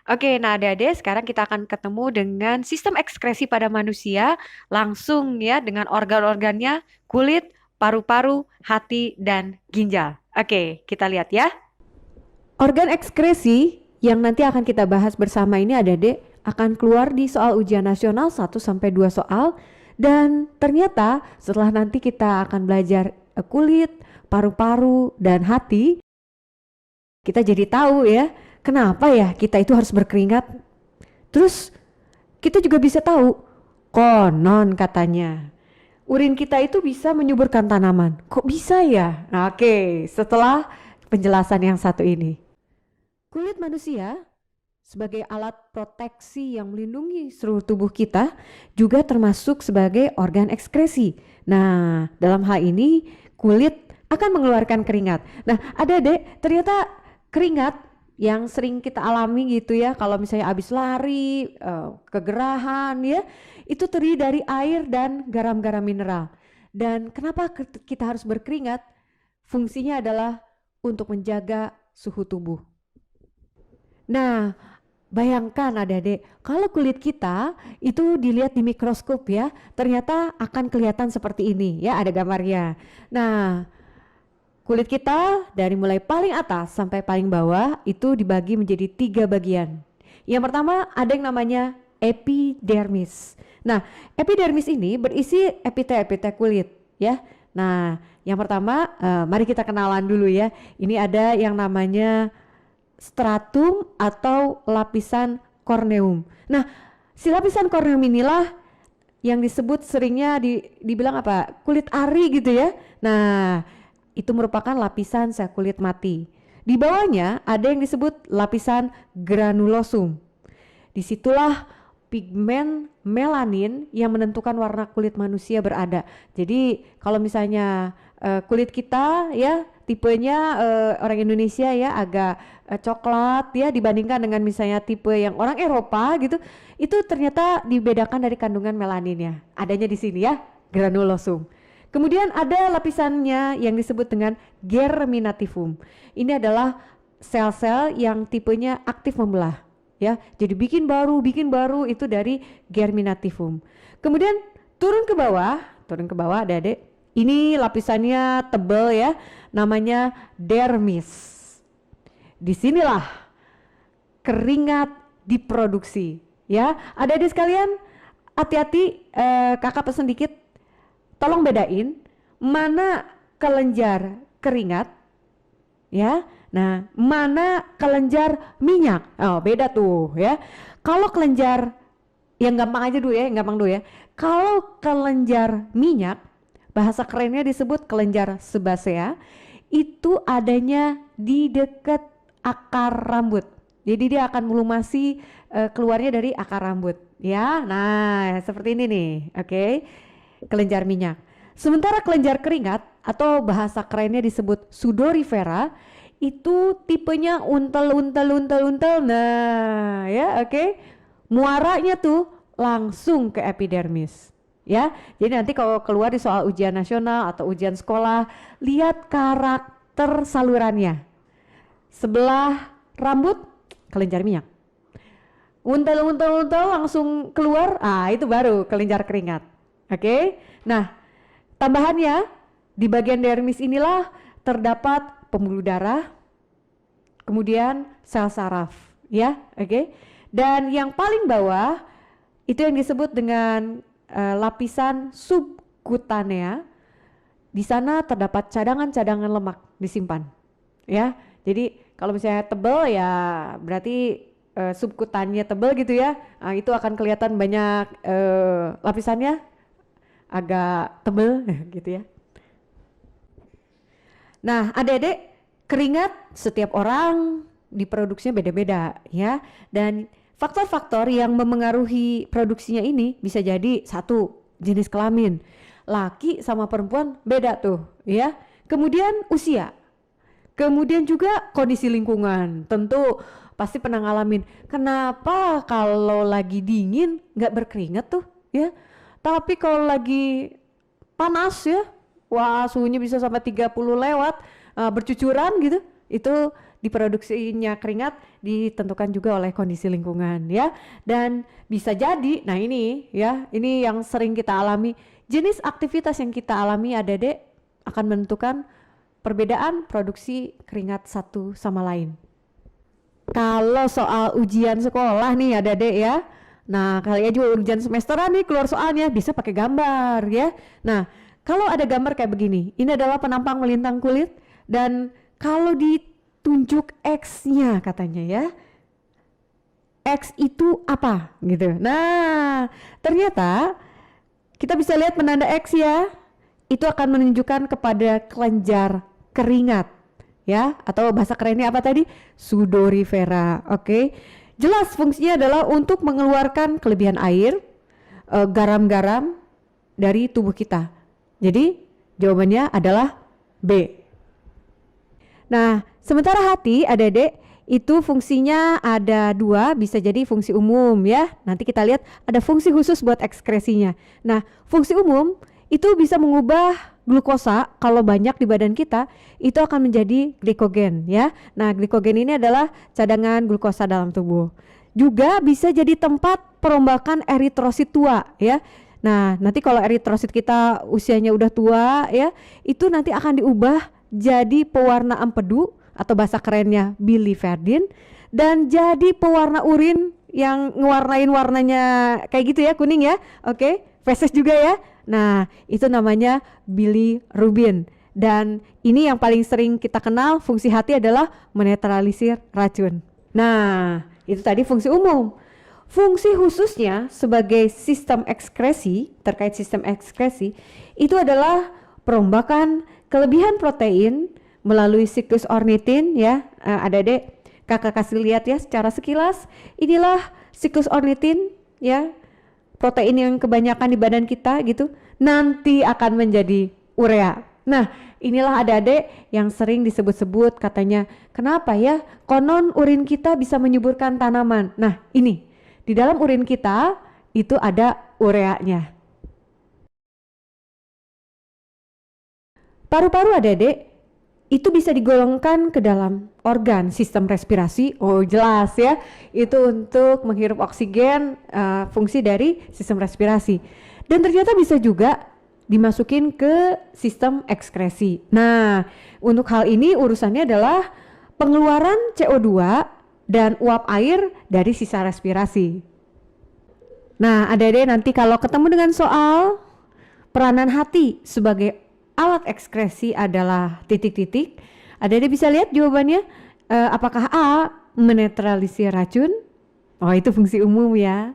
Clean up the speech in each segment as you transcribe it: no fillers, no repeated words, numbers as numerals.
Oke, nah adik-adik sekarang kita akan ketemu dengan sistem ekskresi pada manusia langsung ya dengan organ-organnya, kulit, paru-paru, hati, dan ginjal. Oke, kita lihat ya. Organ ekskresi yang nanti akan kita bahas bersama ini adik-adik akan keluar di soal ujian nasional 1 sampai 2 soal, dan ternyata setelah nanti kita akan belajar kulit, paru-paru, dan hati, kita jadi tahu ya kenapa ya kita itu harus berkeringat. Terus kita juga bisa tahu konon katanya urin kita itu bisa menyuburkan tanaman. Kok bisa ya? Nah, oke, setelah penjelasan yang satu ini. Kulit manusia sebagai alat proteksi yang melindungi seluruh tubuh kita juga termasuk sebagai organ ekskresi. Nah, dalam hal ini kulit akan mengeluarkan keringat. Nah, ada deh ternyata keringat yang sering kita alami gitu ya, kalau misalnya habis lari, kegerahan ya, itu terdiri dari air dan garam-garam mineral. Dan kenapa kita harus berkeringat? Fungsinya adalah untuk menjaga suhu tubuh. Nah, bayangkan adik-adik, kalau kulit kita itu dilihat di mikroskop ya, ternyata akan kelihatan seperti ini ya, ada gambarnya. Nah, kulit kita dari mulai paling atas sampai paling bawah itu dibagi menjadi 3 bagian. Yang pertama ada yang namanya epidermis. Nah, epidermis ini berisi epitel-epitel kulit ya. Nah, yang pertama mari kita kenalan dulu ya. Ini ada yang namanya stratum atau lapisan korneum. Nah, si lapisan korneum inilah yang disebut seringnya dibilang apa? Kulit ari gitu ya. Nah, itu merupakan lapisan sel kulit mati. Di bawahnya ada yang disebut lapisan granulosum. Disitulah pigmen melanin yang menentukan warna kulit manusia berada. Jadi kalau misalnya kulit kita ya tipenya orang Indonesia ya agak coklat ya dibandingkan dengan misalnya tipe yang orang Eropa gitu, itu ternyata dibedakan dari kandungan melaninnya. Adanya di sini ya, granulosum. Kemudian ada lapisannya yang disebut dengan germinativum. Ini adalah sel-sel yang tipenya aktif membelah ya. Jadi bikin baru itu dari germinativum. Kemudian turun ke bawah Adik-adik. Ini lapisannya tebal ya, namanya dermis. Disinilah keringat diproduksi ya. Adik-adik sekalian, hati-hati, kakak pesan dikit, tolong bedain mana kelenjar keringat ya. Nah, mana kelenjar minyak? Oh, beda tuh ya. Kalau kelenjar yang gampang aja dulu ya, yang gampang dulu ya. Kalau kelenjar minyak, bahasa kerennya disebut kelenjar sebasea, itu adanya di dekat akar rambut. Jadi dia akan melumasi keluarnya dari akar rambut ya. Nah, seperti ini nih. Oke. Kelenjar minyak. Sementara kelenjar keringat atau bahasa kerennya disebut sudorifera itu tipenya untel. Nah, ya oke. Muaranya tuh langsung ke epidermis. Ya, jadi nanti kalau keluar di soal ujian nasional atau ujian sekolah, lihat karakter salurannya. Sebelah rambut kelenjar minyak. Untel langsung keluar, itu baru kelenjar keringat. Oke. Nah, tambahannya di bagian dermis inilah terdapat pembuluh darah, kemudian sel saraf, ya, oke. Dan yang paling bawah itu yang disebut dengan lapisan subkutanea. Di sana terdapat cadangan-cadangan lemak disimpan, ya. Jadi kalau misalnya tebal ya berarti subkutannya tebal gitu ya. Nah, itu akan kelihatan banyak lapisannya agak tebal gitu ya. Nah, adik-adik, keringat setiap orang diproduksinya beda-beda ya. Dan faktor-faktor yang memengaruhi produksinya ini bisa jadi satu, jenis kelamin. Laki sama perempuan beda tuh ya. Kemudian usia. Kemudian juga kondisi lingkungan. Tentu pasti pernah ngalamin. Kenapa kalau lagi dingin nggak berkeringat tuh ya? Tapi kalau lagi panas ya, wah suhunya bisa sampai 30 lewat bercucuran gitu, itu diproduksinya keringat ditentukan juga oleh kondisi lingkungan ya. Dan bisa jadi, nah ini ya, ini yang sering kita alami, jenis aktivitas yang kita alami adik-adik akan menentukan perbedaan produksi keringat satu sama lain. Kalau soal ujian sekolah nih adik-adik ya, nah kalian juga ujian semesteran nih keluar soalnya bisa pakai gambar ya. Nah kalau ada gambar kayak begini, ini adalah penampang melintang kulit dan kalau ditunjuk X-nya katanya ya, X itu apa gitu. Nah ternyata kita bisa lihat penanda X ya, itu akan menunjukkan kepada kelenjar keringat ya, atau bahasa kerennya apa tadi, sudorifera. Oke, jelas fungsinya adalah untuk mengeluarkan kelebihan air, garam-garam dari tubuh kita. Jadi jawabannya adalah B. Nah sementara hati adik-adik itu fungsinya ada dua, bisa jadi fungsi umum ya, nanti kita lihat ada fungsi khusus buat ekskresinya. Nah fungsi umum itu bisa mengubah glukosa kalau banyak di badan kita itu akan menjadi glikogen ya. Nah glikogen ini adalah cadangan glukosa dalam tubuh. Juga bisa jadi tempat perombakan eritrosit tua ya. Nah nanti kalau eritrosit kita usianya udah tua ya, itu nanti akan diubah jadi pewarna empedu atau bahasa kerennya biliverdin, dan jadi pewarna urin yang ngewarnain warnanya kayak gitu ya, kuning ya. Oke, feses juga ya. Nah itu namanya bilirubin, dan ini yang paling sering kita kenal fungsi hati adalah menetralisir racun. Nah itu tadi fungsi umum. Fungsi khususnya sebagai sistem ekskresi, terkait sistem ekskresi itu adalah perombakan kelebihan protein melalui siklus ornitin ya. Adik-adik kakak kasih lihat ya secara sekilas, inilah siklus ornitin ya, protein yang kebanyakan di badan kita gitu nanti akan menjadi urea. Nah inilah adik-adik yang sering disebut-sebut katanya, kenapa ya konon urin kita bisa menyuburkan tanaman. Nah ini di dalam urin kita itu ada ureanya. Paru-paru adik-adik itu bisa digolongkan ke dalam organ sistem respirasi. Oh jelas ya, itu untuk menghirup oksigen, fungsi dari sistem respirasi. Dan ternyata bisa juga dimasukin ke sistem ekskresi. Nah untuk hal ini urusannya adalah pengeluaran CO2 dan uap air dari sisa respirasi. Nah adik-adik nanti kalau ketemu dengan soal peranan hati sebagai alat ekskresi adalah titik-titik, adik-adik bisa lihat jawabannya, apakah A menetralisir racun? Oh itu fungsi umum ya.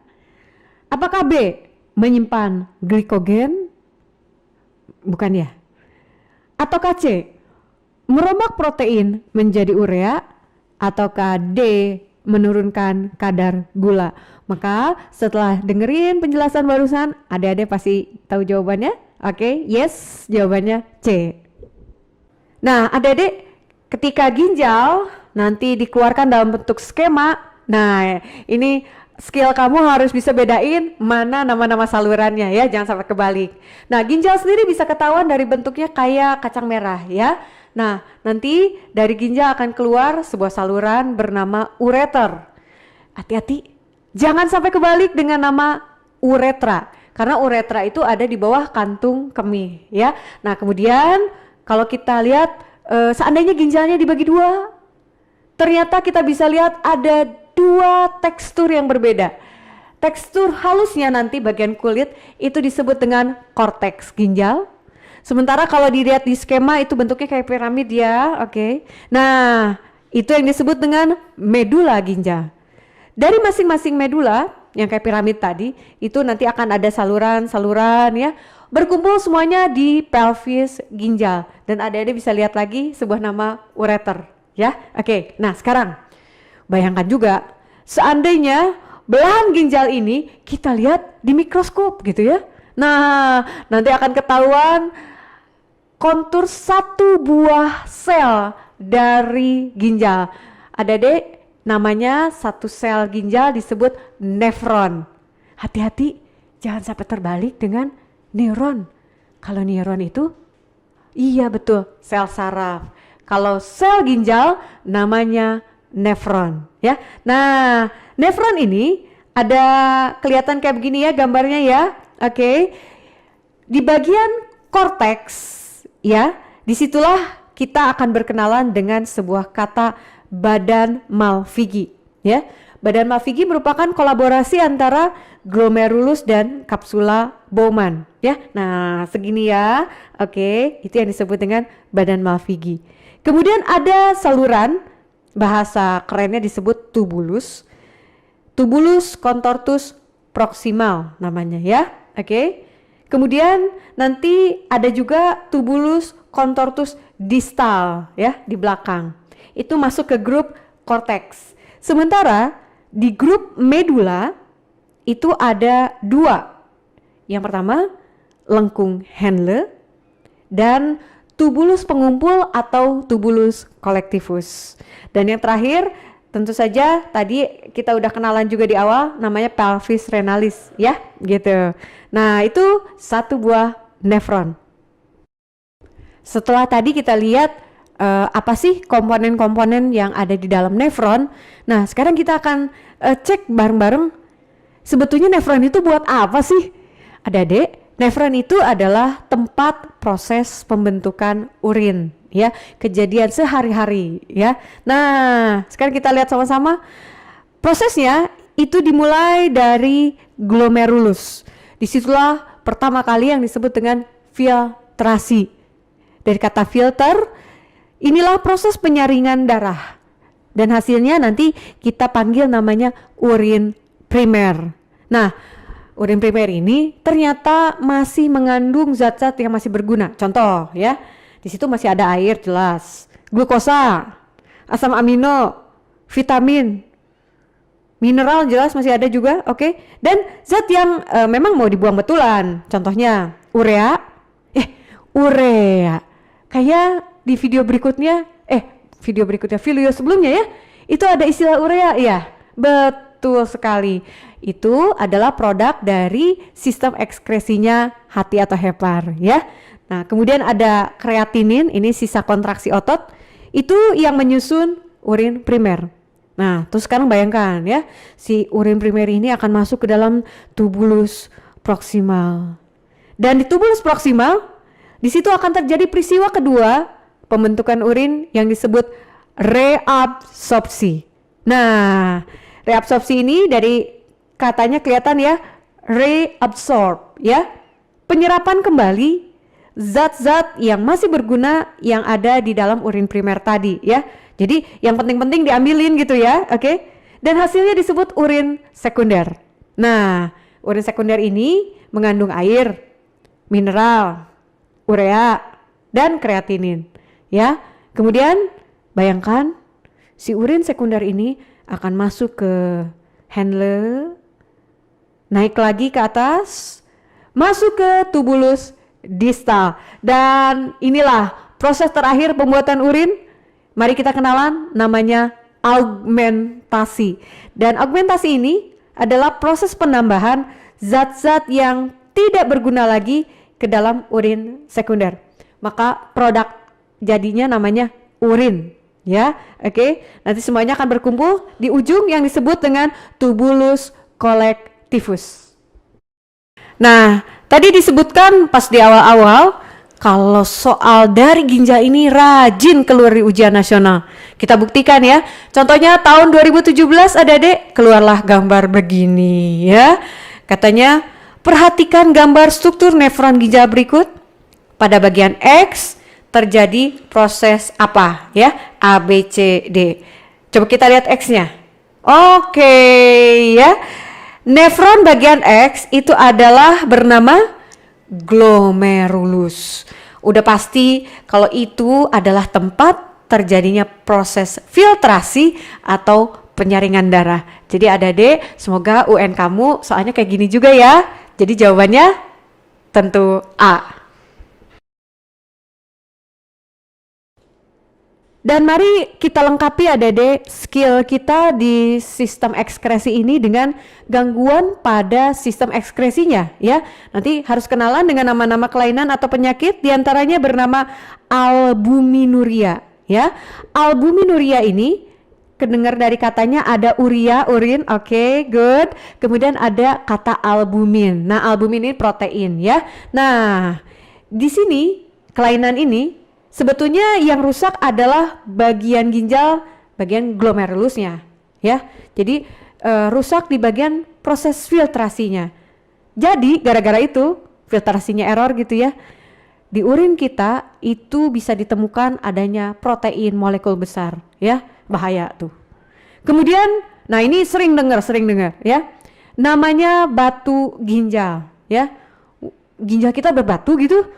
Apakah B menyimpan glikogen? Bukan ya. Ataukah C merombak protein menjadi urea? Ataukah D menurunkan kadar gula? Maka setelah dengerin penjelasan barusan, adik-adik pasti tahu jawabannya. Oke, yes, jawabannya C. Nah adik-adik ketika ginjal nanti dikeluarkan dalam bentuk skema, nah ini skill kamu harus bisa bedain mana nama-nama salurannya ya, jangan sampai kebalik. Nah ginjal sendiri bisa ketahuan dari bentuknya kayak kacang merah ya. Nah nanti dari ginjal akan keluar sebuah saluran bernama ureter. Hati-hati jangan sampai kebalik dengan nama uretra, karena uretra itu ada di bawah kantung kemih ya. Nah kemudian kalau kita lihat seandainya ginjalnya dibagi dua, ternyata kita bisa lihat ada dua tekstur yang berbeda. Tekstur halusnya nanti bagian kulit itu disebut dengan korteks ginjal. Sementara kalau dilihat di skema itu bentuknya kayak piramid ya, oke. Nah itu yang disebut dengan medula ginjal. Dari masing-masing medula yang kayak piramid tadi itu nanti akan ada saluran-saluran ya, berkumpul semuanya di pelvis ginjal, dan adik-adik bisa lihat lagi sebuah nama ureter ya. Oke, nah sekarang bayangkan juga seandainya belahan ginjal ini kita lihat di mikroskop gitu ya. Nah nanti akan ketahuan kontur satu buah sel dari ginjal. Adik-adik namanya satu sel ginjal disebut nefron. Hati-hati jangan sampai terbalik dengan neuron. Kalau neuron itu iya betul sel saraf. Kalau sel ginjal namanya nefron ya. Nah, nefron ini ada kelihatan kayak begini ya gambarnya ya. Oke. Di bagian korteks ya, disitulah kita akan berkenalan dengan sebuah kata badan Malpighi ya. Badan Malpighi merupakan kolaborasi antara glomerulus dan kapsula Bowman ya. Nah, segini ya. Oke, itu yang disebut dengan badan Malpighi. Kemudian ada saluran, bahasa kerennya disebut tubulus. Tubulus contortus proximal namanya ya. Oke. Kemudian nanti ada juga tubulus contortus distal ya di belakang. Itu masuk ke grup korteks. Sementara di grup medula itu ada dua. Yang pertama lengkung Henle dan tubulus pengumpul atau tubulus collectivus. Dan yang terakhir tentu saja tadi kita udah kenalan juga di awal namanya pelvis renalis ya gitu. Nah itu satu buah nefron. Setelah tadi kita lihat apa sih komponen-komponen yang ada di dalam nefron. Nah sekarang kita akan cek bareng-bareng sebetulnya nefron itu buat apa sih adik-adik. Nefron itu adalah tempat proses pembentukan urin ya, kejadian sehari-hari ya. Nah sekarang kita lihat sama-sama prosesnya. Itu dimulai dari glomerulus. Disitulah pertama kali yang disebut dengan filtrasi. Dari kata filter, inilah proses penyaringan darah dan hasilnya nanti kita panggil namanya urin primer. Nah, urin primer ini ternyata masih mengandung zat-zat yang masih berguna. Contoh ya, di situ masih ada air jelas, glukosa, asam amino, vitamin, mineral jelas masih ada juga, oke? Dan zat yang memang mau dibuang betulan. Contohnya urea, urea. Kayak di video berikutnya, video sebelumnya ya, itu ada istilah urea, ya betul sekali. Itu adalah produk dari sistem ekskresinya hati atau hepar ya. Nah kemudian ada kreatinin, ini sisa kontraksi otot, itu yang menyusun urin primer. Nah terus sekarang bayangkan ya, si urin primer ini akan masuk ke dalam tubulus proksimal. Dan di tubulus proksimal, di situ akan terjadi peristiwa kedua pembentukan urin yang disebut reabsorpsi. Nah, reabsorpsi ini dari katanya kelihatan ya, reabsorb ya. Penyerapan kembali zat-zat yang masih berguna yang ada di dalam urin primer tadi ya. Jadi yang penting-penting diambilin gitu ya, oke? Dan hasilnya disebut urin sekunder. Nah, urin sekunder ini mengandung air, mineral, urea dan kreatinin ya. Kemudian bayangkan si urin sekunder ini akan masuk ke Henle, naik lagi ke atas, masuk ke tubulus distal, dan inilah proses terakhir pembuatan urin. Mari kita kenalan, namanya augmentasi. Dan augmentasi ini adalah proses penambahan zat-zat yang tidak berguna lagi ke dalam urin sekunder, maka produk jadinya namanya urin ya. Oke, nanti semuanya akan berkumpul di ujung yang disebut dengan tubulus collectivus. Nah tadi disebutkan pas di awal-awal kalau soal dari ginjal ini rajin keluar di ujian nasional. Kita buktikan ya, contohnya tahun 2017 adik-adik keluarlah gambar begini ya. Katanya perhatikan gambar struktur nefron ginjal berikut. Pada bagian X terjadi proses apa ya? A, B, C, D. Coba kita lihat X-nya. Oke ya. Nefron bagian X itu adalah bernama glomerulus. Udah pasti kalau itu adalah tempat terjadinya proses filtrasi atau penyaringan darah. Jadi adik-adik, semoga UN kamu soalnya kayak gini juga ya. Jadi jawabannya tentu A. Dan mari kita lengkapi adik-adik skill kita di sistem ekskresi ini dengan gangguan pada sistem ekskresinya ya. Nanti harus kenalan dengan nama-nama kelainan atau penyakit, diantaranya bernama albuminuria ya. Albuminuria ini kedengar dari katanya ada urea, urin, oke, good. Kemudian ada kata albumin. Nah, albumin ini protein ya. Nah, di sini kelainan ini sebetulnya yang rusak adalah bagian ginjal, bagian glomerulusnya ya. Jadi rusak di bagian proses filtrasinya. Jadi gara-gara itu filtrasinya error gitu ya. Di urin kita itu bisa ditemukan adanya protein molekul besar ya, bahaya tuh. Kemudian, nah ini sering dengar ya, namanya batu ginjal ya. Ginjal kita berbatu gitu,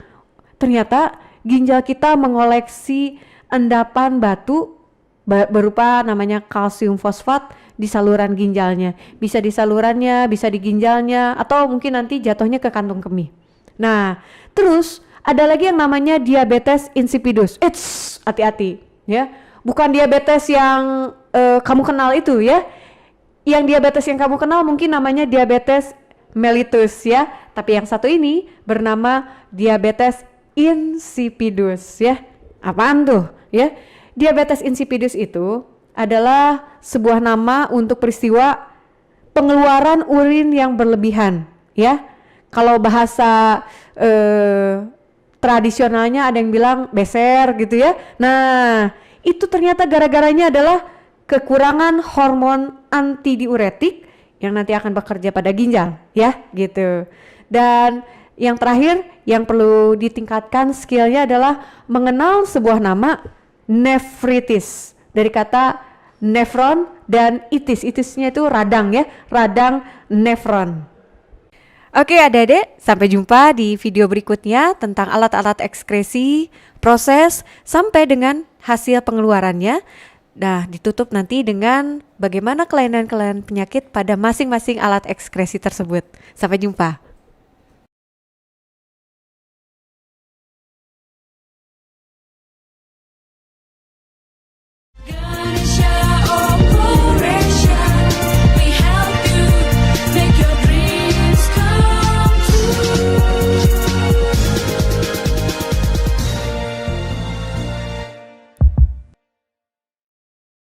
ternyata ginjal kita mengoleksi endapan batu berupa namanya kalsium fosfat di saluran ginjalnya. Bisa di salurannya, bisa di ginjalnya, atau mungkin nanti jatuhnya ke kantung kemih. Nah, terus ada lagi yang namanya diabetes insipidus. Hati-hati ya. Bukan diabetes yang kamu kenal itu ya. Yang diabetes yang kamu kenal mungkin namanya diabetes mellitus ya. Tapi yang satu ini bernama diabetes insipidus ya. Apaan tuh ya? Diabetes insipidus itu adalah sebuah nama untuk peristiwa pengeluaran urin yang berlebihan ya. Kalau bahasa tradisionalnya ada yang bilang beser gitu ya. Nah, itu ternyata gara-garanya adalah kekurangan hormon anti diuretik yang nanti akan bekerja pada ginjal ya gitu. Dan yang terakhir yang perlu ditingkatkan skillnya adalah mengenal sebuah nama nefritis dari kata nefron dan itisnya itu radang ya, radang nefron. Oke adik-adik, sampai jumpa di video berikutnya tentang alat-alat ekskresi, proses, sampai dengan hasil pengeluarannya. Nah, ditutup nanti dengan bagaimana kelainan-kelainan penyakit pada masing-masing alat ekskresi tersebut. Sampai jumpa.